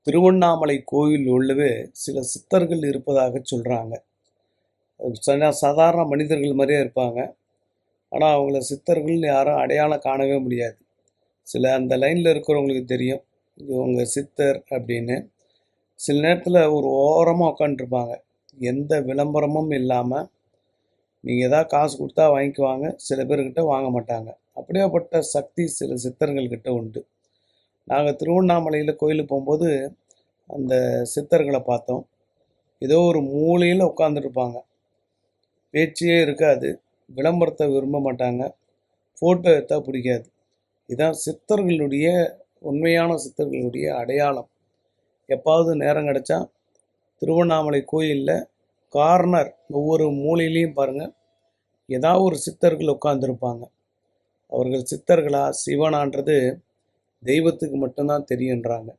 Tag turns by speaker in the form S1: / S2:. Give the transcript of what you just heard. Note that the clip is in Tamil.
S1: திருவண்ணாமலை கோயில் உள்ளவே சில சித்தர்கள் இருப்பதாக சொல்கிறாங்க. சாதாரண மனிதர்கள் மாதிரியே இருப்பாங்க. ஆனால் அவங்கள சித்தர்கள்னு யாரும் அடையாளம் காணவே முடியாது. சில அந்த லைனில் இருக்கிறவங்களுக்கு தெரியும் இவங்க சித்தர் அப்படின்னு. சில நேரத்தில் ஒரு ஓரமாக உட்காந்துருப்பாங்க. எந்த விளம்பரமும் இல்லாமல் நீங்கள் எதாவது காசு கொடுத்தா வாங்கிக்குவாங்க, சில பேர்கிட்ட வாங்க மாட்டாங்க. அப்படியேப்பட்ட சக்தி சில சித்தர்கள்கிட்ட உண்டு. நாங்கள் திருவண்ணாமலையில் கோயிலுக்கு போகும்போது அந்த சித்தர்களை பார்த்தோம். ஏதோ ஒரு மூலையில் உட்காந்துருப்பாங்க. பேச்சே இருக்காது. விளம்பரத்தை விரும்ப மாட்டாங்க. ஃபோட்டோ எடுத்தால் பிடிக்காது. இதுதான் சித்தர்களுடைய உண்மையான சித்தர்களுடைய அடையாளம். எப்பாவது நேரம் கிடச்சா திருவண்ணாமலை கோயிலில் கார்னர் ஒவ்வொரு மூலையிலையும் பாருங்கள், ஏதாவது ஒரு சித்தர்கள் உட்காந்துருப்பாங்க. அவர்கள் சித்தர்களா சிவனான்றது தெய்வத்துக்கு மட்டும்தான் தெரியுன்றாங்க.